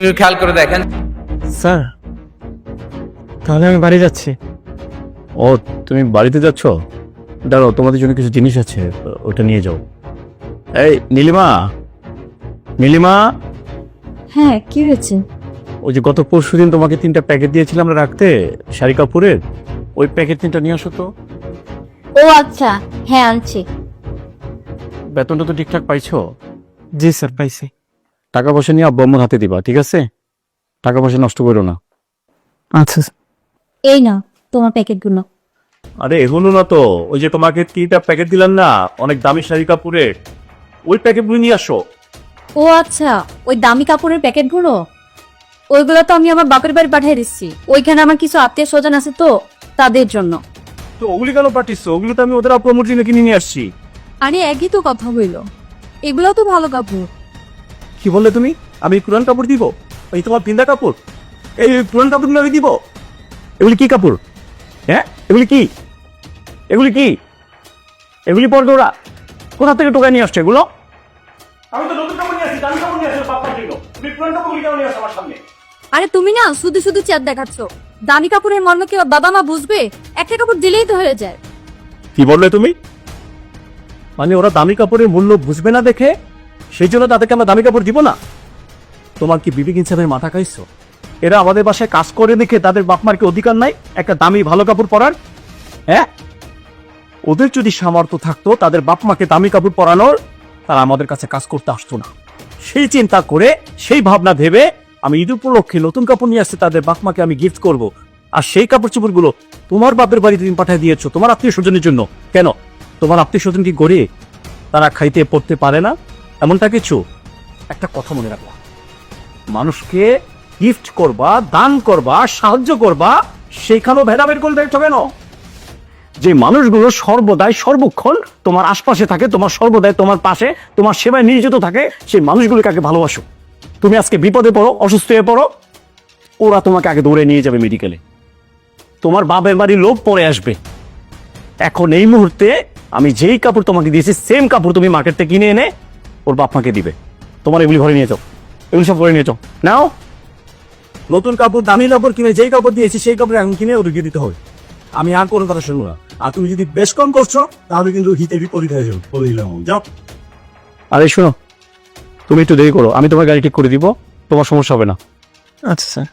খেয়াল করে দেখেন স্যার, তাহলে আমি বাড়ি যাচ্ছি। ও, তুমি বাড়িতে যাচ্ছ? দাঁড়াও, তোমাদের জন্য কিছু জিনিস আছে, ওটা নিয়ে যাও। এই নীলিমা, নীলিমা, হ্যাঁ, কি হয়েছে? ওই যে গত পরশুদিন তোমাকে 3টা প্যাকেট দিয়েছিলাম না রাখতে, শাড়ি কাপড়ের, ওই প্যাকেট 3টা নিয়ে আসো তো। ও আচ্ছা, হ্যাঁ আনছি। বেতনটা তো ঠিকঠাক পাইছো? জি স্যার, পাইছি। টাকা পয়সা নিয়ে আব্বু আম্মুর হাতে দিবা, ঠিক আছে? টাকা পয়সা নষ্ট করো না। আচ্ছা। এই না তোমার প্যাকেটগুলো। আরে এগুলো না তো, ওই যে তোমাকে 3টা প্যাকেট দিলাম না অনেক দামি শাড়ি কাপড়ের, ওই প্যাকেটগুলো নিয়ে আসো। ও আচ্ছা, ওই দামি কাপড়ের প্যাকেটগুলো, ওইগুলো তো আমি আমার বাপের বাড়ি পাঠিয়ে দিচ্ছি। ওইখানে আমার কিছু আত্মীয় স্বজন আছে তো, তাদের জন্য। তো ওগুলি কেন পাঠিয়েছো? ওগুলো তো আমি ওদের আব্বু আম্মুর জন্য কিনে নিয়ে আসছি। আরে একই তো কথা হইলো, এগুলো তো ভালো কাপড়। কি বললে তুমি? আমি পুরান কাপড় দিব? এই তোমার পিন্দা কাপড়, এই পুরান কাপড়গুলো আমি দিব? এগুলি কি কাপড়? হ্যাঁ, এগুলি কি? এগুলি কি? এগুলি পরবে ওরা? কোথা থেকে টোকায় নিয়ে আসছে এগুলো? আমি তো নতুন কাপড় নিয়ে আসছি, দামি কাপড় নিয়ে আসছি বাপ্পার জন্য। তুমি পুরান কাপড়গুলি কেন নিয়ে আসছো আমার সামনে? আরে তুমি না শুধু শুধু চেয়ার দেখাচ্ছ। দামি কাপড়ের মর্ম কি বাবা মা বুঝবে? একটা কাপড় দিলেই তো হয়ে যায়। কি বললে তুমি? মানে ওরা দামি কাপড়ের মূল্য বুঝবে না দেখে সেই জন্য তাদেরকে আমরা দামি কাপড় দিব না? তোমার কি বিবেক ইনসাফের মাথা খাইছো? এরা আমাদের বাসায় কাজ করে দেখে তাদের বাপমার কি অধিকার নাই একটা দামি ভালো কাপড় পরার? হ্যাঁ, ওদের যদি সামর্থ্য থাকতো তাদের বাপমাকে দামি কাপড় পরানোর, তারা আমাদের কাছে কাজ করতে আসতো না। সেই চিন্তা করে, সেই ভাবনা ভেবে আমি ঈদ উপলক্ষে নতুন কাপড় নিয়ে আসছে তাদের বাপমাকে আমি গিফট করব। আর সেই কাপড় চোপড় গুলো তোমার বাপের বাড়িতে তুমি পাঠিয়ে দিয়েছো তোমার আত্মীয় স্বজনের জন্য। কেন? তোমার আত্মীয় স্বজন কি গরিব? তারা খাইতে পড়তে পারে না এমনটা কিছু? একটা কথা মনে রাখবা, মানুষকে গিফট করবা, দান করবা, সাহায্য করবা, সেইখানেও ভেদাভেদ করে দেখছো কেন? যে মানুষগুলো সর্বদাই সর্বক্ষণ তোমার আশপাশে থাকে, তোমার সর্বদাই তোমার পাশে, তোমার সেবায় নিয়োজিত থাকে, সেই মানুষগুলোকে আগে ভালোবাসো। তুমি আজকে বিপদে পড়ো, অসুস্থ হয়ে পড়ো, ওরা তোমাকে আগে দৌড়ে নিয়ে যাবে মেডিকেলে। তোমার বাপের বাড়ির লোক পরে আসবে। এখন এই মুহূর্তে আমি যেই কাপড় তোমাকে দিয়েছি সেম কাপড় তুমি মার্কেট থেকে কিনে এনে ওর বাপ মাকে দিবে। তোমার এগুলি ঘরে নিয়ে যাও, এগুলি সব ঘরে নিয়ে যাও। নাও, নতুন কাপড়, দামি কাপড় কিনে যেই কাপড় দিয়েছি সেই কাপড় এখন কিনে ওদেরকে দিতে হবে। আমি আর কোনো কথা শুনবো না। আর তুমি যদি বেশ কম করছো তাহলে কিন্তু হিতে বিপরীত হয়ে যাবে, বলে দিলাম। যাও। আরে শোনো, তুমি একটু দেরি করো, আমি তোমার গাড়ি ঠিক করে দিব, তোমার সমস্যা হবে না। আচ্ছা স্যার।